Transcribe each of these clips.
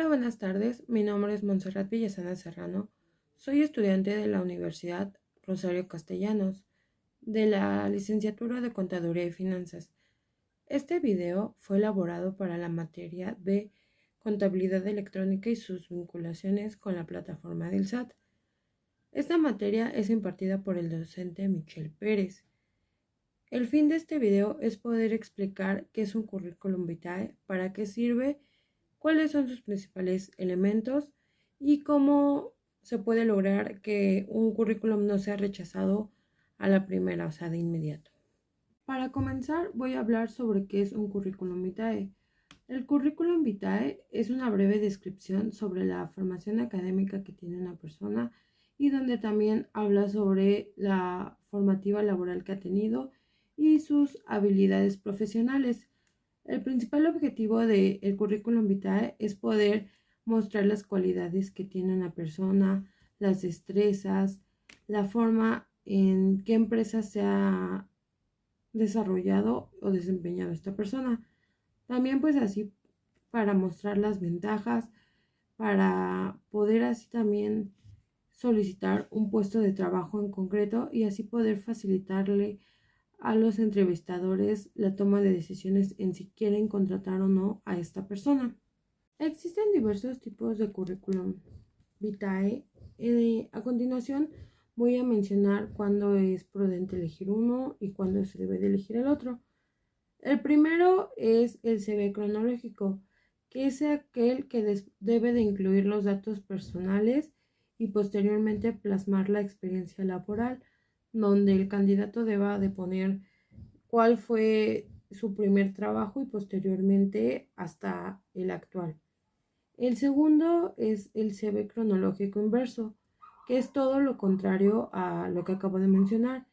Buenas tardes. Mi nombre es Montserrat Villasana Serrano. Soy estudiante de la Universidad Rosario Castellanos, de la licenciatura de Contaduría y Finanzas. Este video fue elaborado para la materia de Contabilidad Electrónica y sus vinculaciones con la plataforma del SAT. Esta materia es impartida por el docente Michel Pérez. El fin de este video es poder explicar qué es un currículum vitae, para qué sirve, cuáles son sus principales elementos y cómo se puede lograr que un currículum no sea rechazado a la primera, o sea, de inmediato. Para comenzar, voy a hablar sobre qué es un currículum vitae. El currículum vitae es una breve descripción sobre la formación académica que tiene una persona y donde también habla sobre la formativa laboral que ha tenido y sus habilidades profesionales. El principal objetivo del currículum vitae es poder mostrar las cualidades que tiene una persona, las destrezas, la forma en qué empresa se ha desarrollado o desempeñado esta persona. También pues así para mostrar las ventajas, para poder así también solicitar un puesto de trabajo en concreto y así poder facilitarle a los entrevistadores la toma de decisiones en si quieren contratar o no a esta persona. Existen diversos tipos de currículum vitae. A continuación voy a mencionar cuándo es prudente elegir uno y cuándo se debe de elegir el otro. El primero es el CV cronológico, que es aquel que debe de incluir los datos personales y posteriormente plasmar la experiencia laboral, donde el candidato deba de poner cuál fue su primer trabajo y posteriormente hasta el actual. El segundo es el CV cronológico inverso, que es todo lo contrario a lo que acabo de mencionar.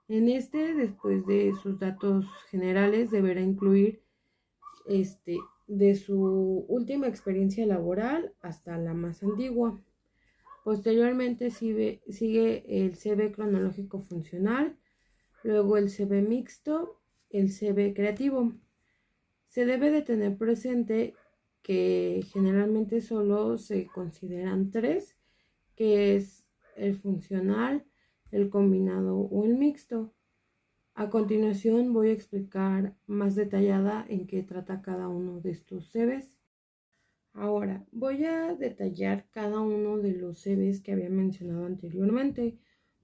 En este, después de sus datos generales, deberá incluir de su última experiencia laboral hasta la más antigua. Posteriormente sigue el CV cronológico funcional, luego el CV mixto, el CV creativo. Se debe de tener presente que generalmente solo se consideran tres, que es el funcional, el combinado o el mixto. A continuación voy a explicar más detallada en qué trata cada uno de estos CVs. Ahora voy a detallar cada uno de los CVs que había mencionado anteriormente.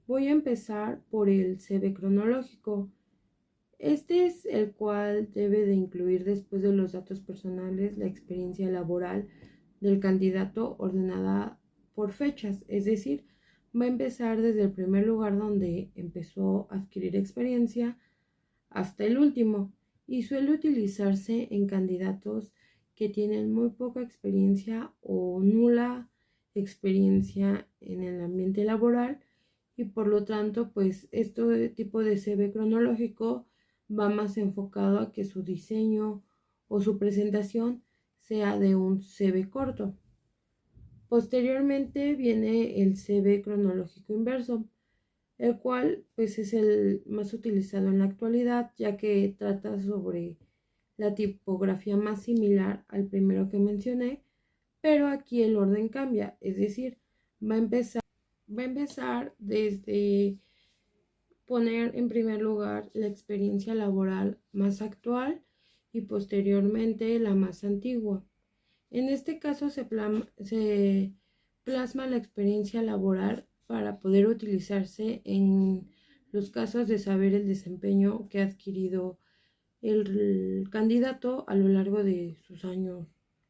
Voy a empezar por el CV cronológico. Este es el cual debe de incluir, después de los datos personales, la experiencia laboral del candidato ordenada por fechas, es decir, va a empezar desde el primer lugar donde empezó a adquirir experiencia hasta el último, y suele utilizarse en candidatos que tienen muy poca experiencia o nula experiencia en el ambiente laboral, y por lo tanto pues este tipo de CV cronológico va más enfocado a que su diseño o su presentación sea de un CV corto. Posteriormente viene el CV cronológico inverso, el cual pues es el más utilizado en la actualidad, ya que trata sobre la tipografía más similar al primero que mencioné, pero aquí el orden cambia, es decir, va a empezar desde poner en primer lugar la experiencia laboral más actual y posteriormente la más antigua. En este caso se plasma la experiencia laboral para poder utilizarse en los casos de saber el desempeño que ha adquirido el candidato a lo largo de sus años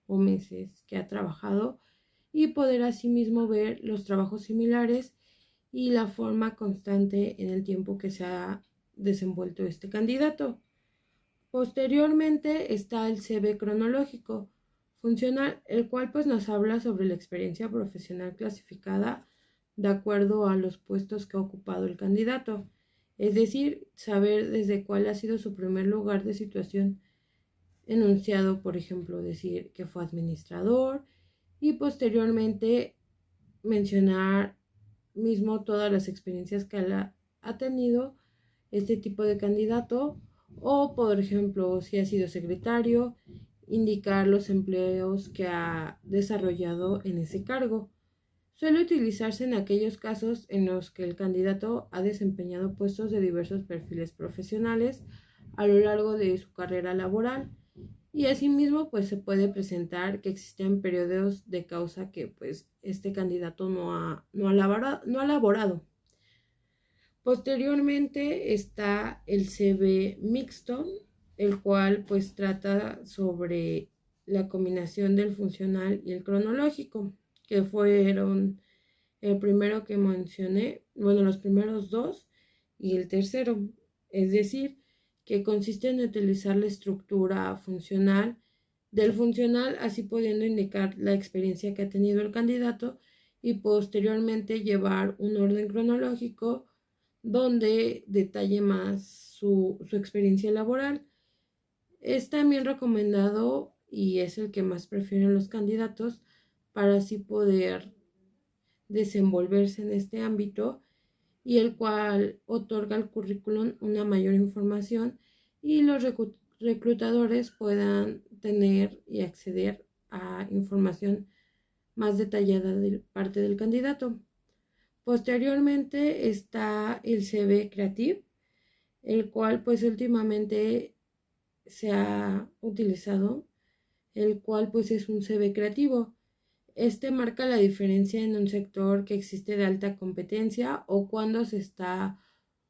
o meses que ha trabajado, y poder asimismo ver los trabajos similares y la forma constante en el tiempo que se ha desenvuelto este candidato. Posteriormente está el CV cronológico funcional, el cual pues nos habla sobre la experiencia profesional clasificada de acuerdo a los puestos que ha ocupado el candidato, es decir, saber desde cuál ha sido su primer lugar de situación enunciado, por ejemplo, decir que fue administrador, y posteriormente mencionar mismo todas las experiencias que ha tenido este tipo de candidato, o por ejemplo si ha sido secretario indicar los empleos que ha desarrollado en ese cargo. Suele utilizarse en aquellos casos en los que el candidato ha desempeñado puestos de diversos perfiles profesionales a lo largo de su carrera laboral, y asimismo pues se puede presentar que existen periodos de causa que pues este candidato no ha laborado. Posteriormente está el CV mixto, el cual pues trata sobre la combinación del funcional y el cronológico, que fueron el primero que mencioné, bueno, los primeros dos y el tercero, es decir, que consiste en utilizar la estructura funcional del funcional, así pudiendo indicar la experiencia que ha tenido el candidato, y posteriormente llevar un orden cronológico donde detalle más su experiencia laboral. Es también recomendado y es el que más prefieren los candidatos para así poder desenvolverse en este ámbito, y el cual otorga al currículum una mayor información y los reclutadores puedan tener y acceder a información más detallada de parte del candidato. Posteriormente está el CV Creative, el cual pues últimamente se ha utilizado, el cual pues es un CV creativo. Este marca la diferencia en un sector que existe de alta competencia o cuando se está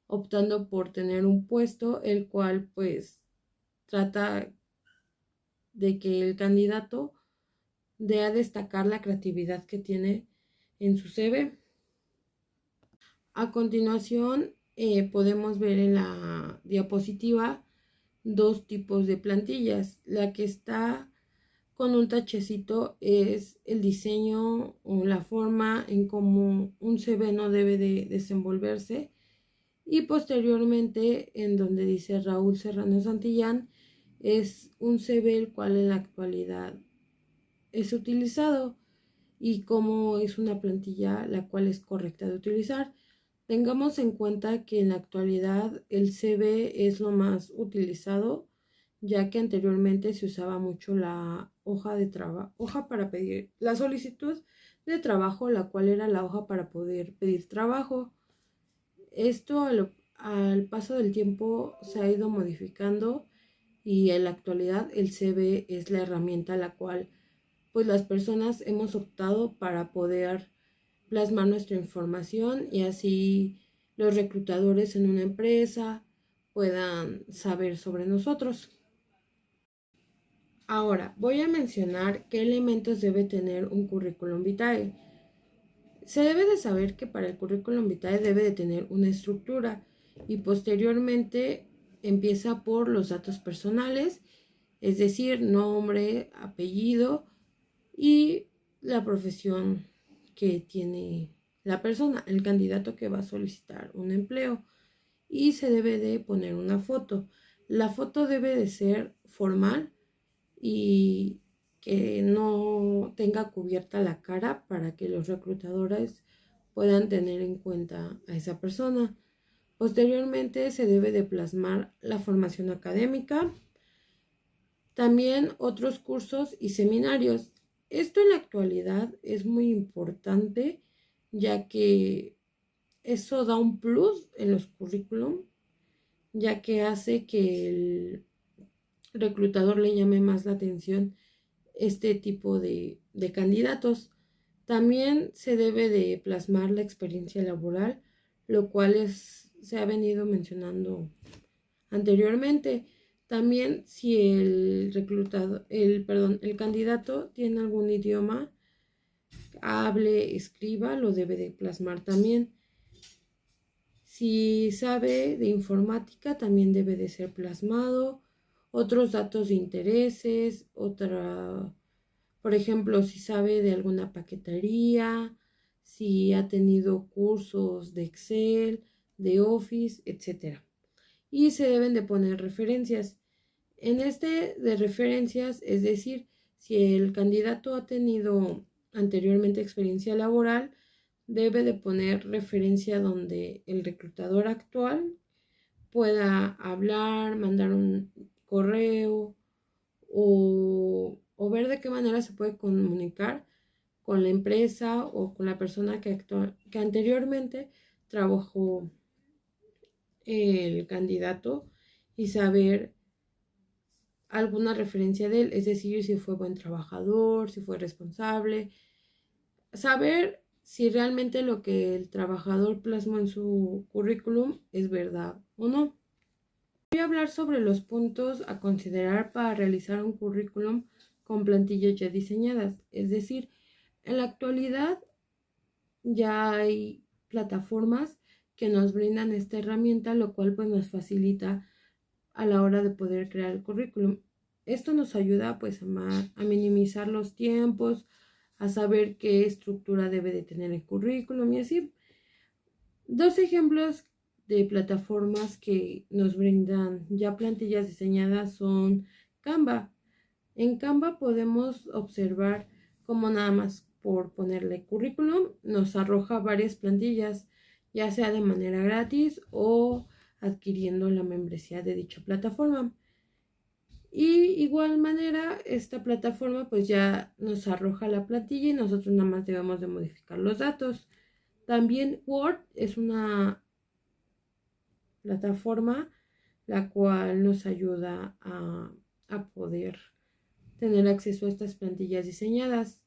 optando por tener un puesto, el cual pues trata de que el candidato dé a destacar la creatividad que tiene en su CV. A continuación, podemos ver en la diapositiva dos tipos de plantillas. La que está con un tachecito es el diseño o la forma en cómo un CV no debe de desenvolverse, y posteriormente en donde dice Raúl Serrano Santillán es un CV el cual en la actualidad es utilizado y cómo es una plantilla la cual es correcta de utilizar. Tengamos en cuenta que en la actualidad el CV es lo más utilizado, ya que anteriormente se usaba mucho la hoja de trabajo, hoja para pedir la solicitud de trabajo, la cual era la hoja para poder pedir trabajo. Esto al paso del tiempo se ha ido modificando y en la actualidad el CV es la herramienta la cual pues las personas hemos optado para poder plasmar nuestra información y así los reclutadores en una empresa puedan saber sobre nosotros. Ahora, voy a mencionar qué elementos debe tener un currículum vitae. Se debe de saber que para el currículum vitae debe de tener una estructura y posteriormente empieza por los datos personales, es decir, nombre, apellido y la profesión que tiene la persona, el candidato que va a solicitar un empleo, y se debe de poner una foto. La foto debe de ser formal y que no tenga cubierta la cara para que los reclutadores puedan tener en cuenta a esa persona. Posteriormente se debe de plasmar la formación académica, también otros cursos y seminarios. Esto en la actualidad es muy importante, ya que eso da un plus en los currículum, ya que hace que el reclutador le llame más la atención este tipo de candidatos. También se debe de plasmar la experiencia laboral, lo cual se ha venido mencionando anteriormente. También si el candidato tiene algún idioma, hable, escriba, lo debe de plasmar también. Si sabe de informática, también debe de ser plasmado. Otros datos de intereses, por ejemplo, si sabe de alguna paquetería, si ha tenido cursos de Excel, de Office, etc. Y se deben de poner referencias. En este de referencias, es decir, si el candidato ha tenido anteriormente experiencia laboral, debe de poner referencia donde el reclutador actual pueda hablar, mandar un correo o ver de qué manera se puede comunicar con la empresa o con la persona que anteriormente trabajó el candidato y saber alguna referencia de él, es decir, si fue buen trabajador, si fue responsable, saber si realmente lo que el trabajador plasmó en su currículum es verdad o no. Voy a hablar sobre los puntos a considerar para realizar un currículum con plantillas ya diseñadas, es decir, en la actualidad ya hay plataformas que nos brindan esta herramienta, lo cual pues nos facilita a la hora de poder crear el currículum. Esto nos ayuda pues a minimizar los tiempos, a saber qué estructura debe de tener el currículum y así. Dos ejemplos de plataformas que nos brindan ya plantillas diseñadas son Canva. En Canva podemos observar cómo nada más por ponerle currículum nos arroja varias plantillas, ya sea de manera gratis o adquiriendo la membresía de dicha plataforma. Y igual manera, esta plataforma pues ya nos arroja la plantilla y nosotros nada más debemos de modificar los datos. También Word es una plataforma la cual nos ayuda a poder tener acceso a estas plantillas diseñadas.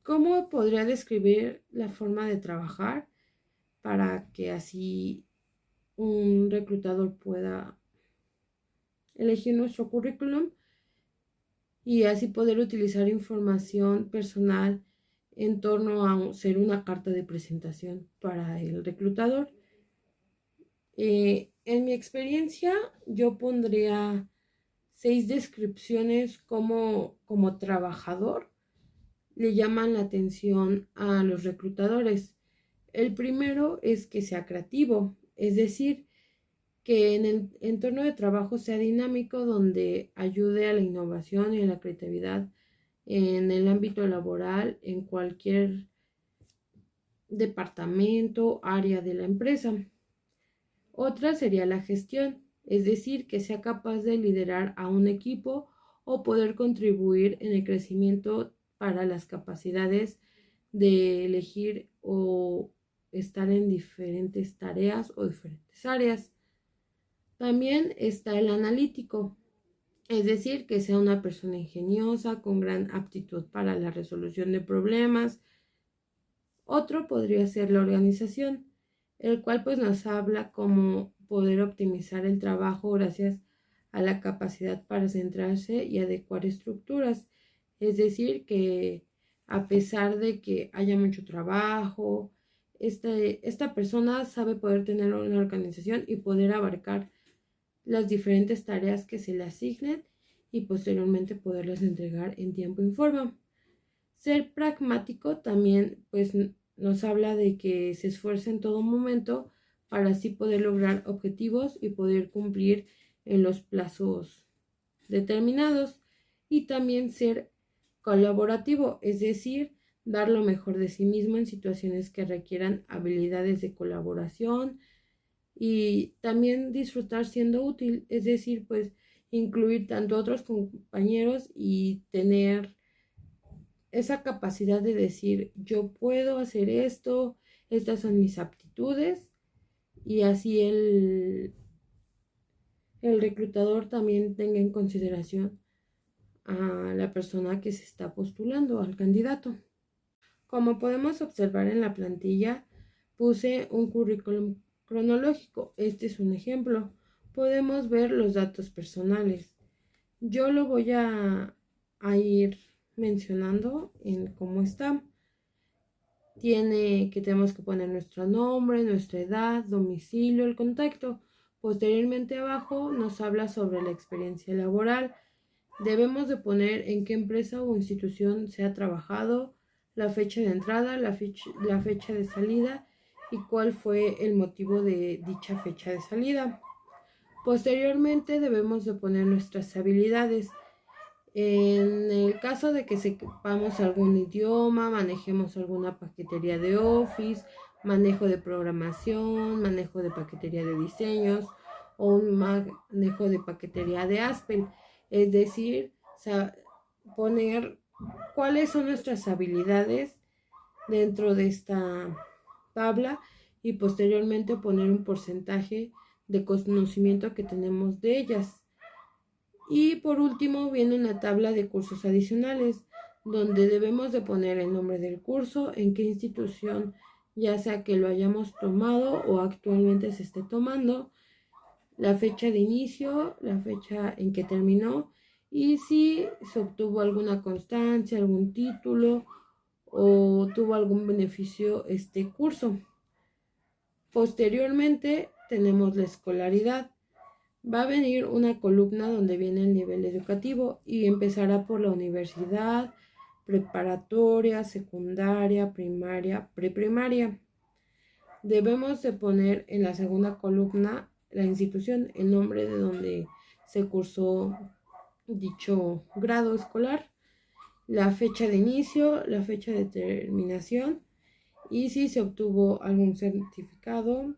¿Cómo podría describir la forma de trabajar para que así un reclutador pueda elegir nuestro currículum y así poder utilizar información personal en torno a ser una carta de presentación para el reclutador? En mi experiencia, yo pondría 6 descripciones como trabajador le llaman la atención a los reclutadores. El primero es que sea creativo, es decir, que en el entorno de trabajo sea dinámico, donde ayude a la innovación y a la creatividad en el ámbito laboral, en cualquier departamento, área de la empresa. Otra sería la gestión, es decir, que sea capaz de liderar a un equipo o poder contribuir en el crecimiento para las capacidades de elegir o estar en diferentes tareas o diferentes áreas. También está el analítico, es decir, que sea una persona ingeniosa, con gran aptitud para la resolución de problemas. Otro podría ser la organización, el cual pues nos habla cómo poder optimizar el trabajo gracias a la capacidad para centrarse y adecuar estructuras. Es decir, que a pesar de que haya mucho trabajo, esta persona sabe poder tener una organización y poder abarcar las diferentes tareas que se le asignen y posteriormente poderlas entregar en tiempo y forma. Ser pragmático también pues nos habla de que se esfuerce en todo momento para así poder lograr objetivos y poder cumplir en los plazos determinados. Y también ser colaborativo, es decir, dar lo mejor de sí mismo en situaciones que requieran habilidades de colaboración y también disfrutar siendo útil, es decir, pues incluir tanto a otros compañeros y tener esa capacidad de decir, yo puedo hacer esto, estas son mis aptitudes, y así el reclutador también tenga en consideración a la persona que se está postulando, al candidato. Como podemos observar en la plantilla, puse un currículum cronológico. Este es un ejemplo. Podemos ver los datos personales. Yo lo voy a ir mencionando en cómo está. Tenemos que poner nuestro nombre, nuestra edad, domicilio, el contacto. Posteriormente abajo nos habla sobre la experiencia laboral. Debemos de poner en qué empresa o institución se ha trabajado, la fecha de entrada, la fecha de salida y cuál fue el motivo de dicha fecha de salida. Posteriormente debemos de poner nuestras habilidades. En el caso de que sepamos algún idioma, manejemos alguna paquetería de Office, manejo de programación, manejo de paquetería de diseños o un manejo de paquetería de Aspel. es decir, poner cuáles son nuestras habilidades dentro de esta tabla y posteriormente poner un porcentaje de conocimiento que tenemos de ellas. Y por último viene una tabla de cursos adicionales, donde debemos de poner el nombre del curso, en qué institución, ya sea que lo hayamos tomado o actualmente se esté tomando, la fecha de inicio, la fecha en que terminó y si se obtuvo alguna constancia, algún título o tuvo algún beneficio este curso. Posteriormente tenemos la escolaridad. Va a venir una columna donde viene el nivel educativo y empezará por la universidad, preparatoria, secundaria, primaria, preprimaria. Debemos de poner en la segunda columna la institución, el nombre de donde se cursó dicho grado escolar, la fecha de inicio, la fecha de terminación y si se obtuvo algún certificado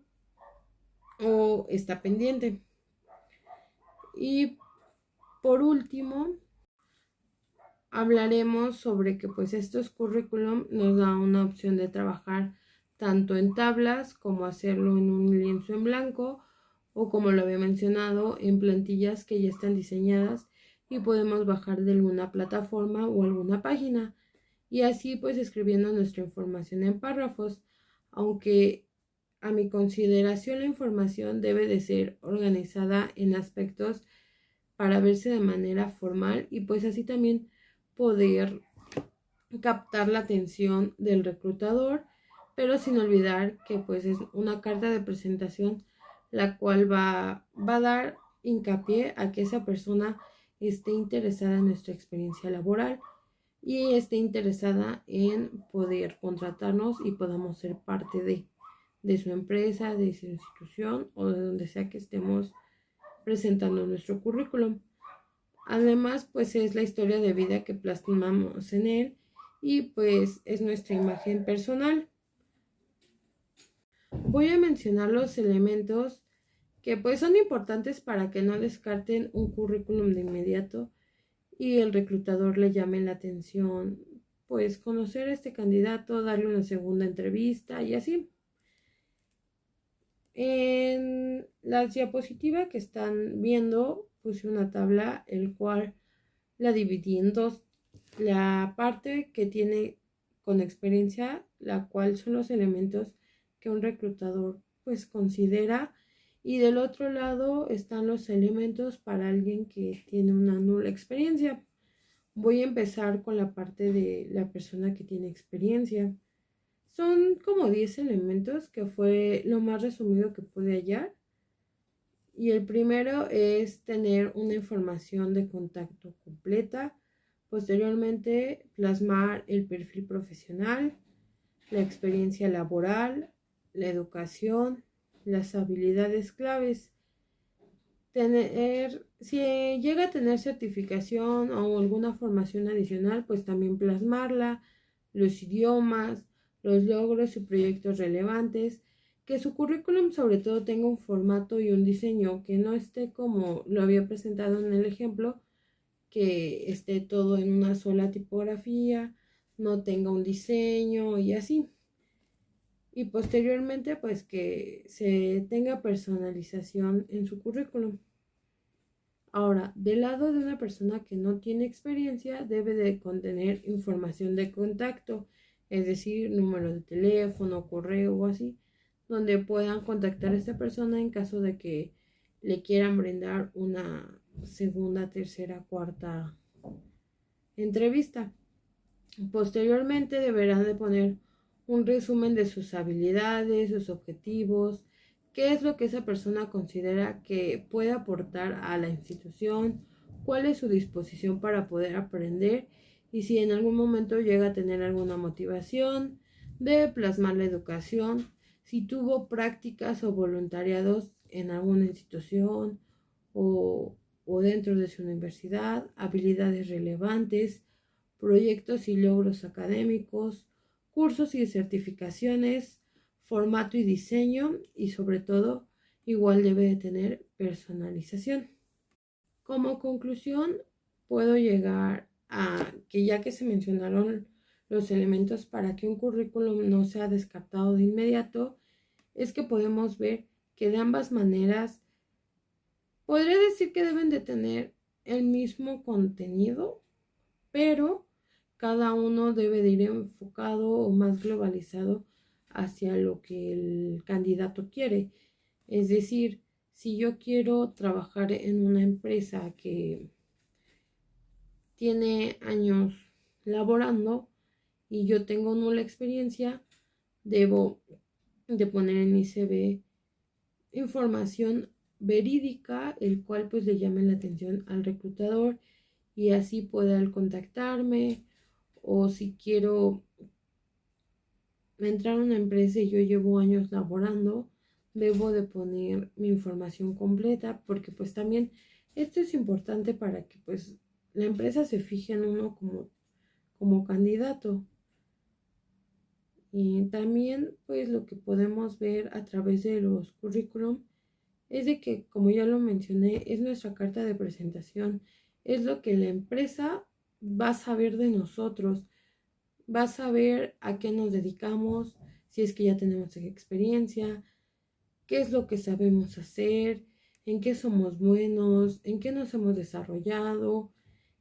o está pendiente. Y por último, hablaremos sobre que pues estos currículum nos da una opción de trabajar tanto en tablas como hacerlo en un lienzo en blanco o como lo había mencionado en plantillas que ya están diseñadas y podemos bajar de alguna plataforma o alguna página y así pues escribiendo nuestra información en párrafos, aunque a mi consideración la información debe de ser organizada en aspectos para verse de manera formal y pues así también poder captar la atención del reclutador, pero sin olvidar que pues es una carta de presentación la cual va a dar hincapié a que esa persona esté interesada en nuestra experiencia laboral y esté interesada en poder contratarnos y podamos ser parte de su empresa, de su institución o de donde sea que estemos presentando nuestro currículum. Además, pues es la historia de vida que plasmamos en él y pues es nuestra imagen personal. Voy a mencionar los elementos que pues son importantes para que no descarten un currículum de inmediato y el reclutador le llame la atención, pues conocer a este candidato, darle una segunda entrevista y así. En la diapositiva que están viendo puse una tabla el cual la dividí en dos. La parte que tiene con experiencia, la cual son los elementos que un reclutador pues considera y del otro lado están los elementos para alguien que tiene una nula experiencia. Voy a empezar con la parte de la persona que tiene experiencia. Son como 10 elementos que fue lo más resumido que pude hallar. Y el primero es tener una información de contacto completa. Posteriormente, plasmar el perfil profesional, la experiencia laboral, la educación, las habilidades claves. Si llega a tener certificación o alguna formación adicional, pues también plasmarla, los idiomas, los logros y proyectos relevantes, que su currículum sobre todo tenga un formato y un diseño que no esté como lo había presentado en el ejemplo, que esté todo en una sola tipografía, no tenga un diseño y así. Y posteriormente pues que se tenga personalización en su currículum. Ahora, del lado de una persona que no tiene experiencia, debe de contener información de contacto, es decir, número de teléfono, correo o así, donde puedan contactar a esta persona en caso de que le quieran brindar una segunda, tercera, cuarta entrevista. Posteriormente deberán de poner un resumen de sus habilidades, sus objetivos, qué es lo que esa persona considera que puede aportar a la institución, cuál es su disposición para poder aprender y si en algún momento llega a tener alguna motivación, debe plasmar la educación, si tuvo prácticas o voluntariados en alguna institución o dentro de su universidad, habilidades relevantes, proyectos y logros académicos, cursos y certificaciones, formato y diseño y sobre todo igual debe de tener personalización. Como conclusión, puedo llegar a que ya que se mencionaron los elementos para que un currículum no sea descartado de inmediato, es que podemos ver que de ambas maneras podría decir que deben de tener el mismo contenido, pero cada uno debe de ir enfocado o más globalizado hacia lo que el candidato quiere. Es decir, si yo quiero trabajar en una empresa que tiene años laborando y yo tengo nula experiencia, debo de poner en mi CV información verídica, el cual pues le llame la atención al reclutador y así pueda él contactarme. O si quiero entrar a una empresa y yo llevo años laborando, debo de poner mi información completa, porque pues también esto es importante para que pues la empresa se fije en uno como candidato. Y también pues lo que podemos ver a través de los currículum es de que, como ya lo mencioné, es nuestra carta de presentación, es lo que la empresa va a saber de nosotros, va a saber a qué nos dedicamos, si es que ya tenemos experiencia, qué es lo que sabemos hacer, en qué somos buenos, en qué nos hemos desarrollado,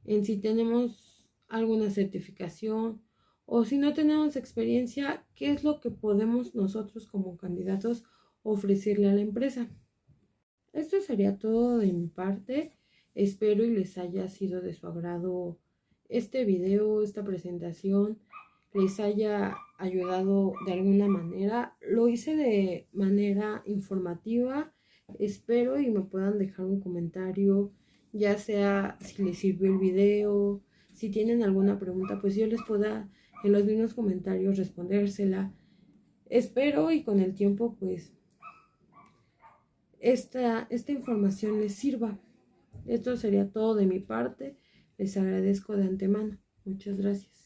en si tenemos alguna certificación o si no tenemos experiencia, qué es lo que podemos nosotros como candidatos ofrecerle a la empresa. Esto sería todo de mi parte. Espero y les haya sido de su agrado este video, esta presentación, les haya ayudado de alguna manera. Lo hice de manera informativa. Espero y me puedan dejar un comentario, ya sea si les sirvió el video, si tienen alguna pregunta, pues yo les pueda en los mismos comentarios respondérsela. Espero y con el tiempo pues esta información les sirva. Esto sería todo de mi parte. Les agradezco de antemano. Muchas gracias.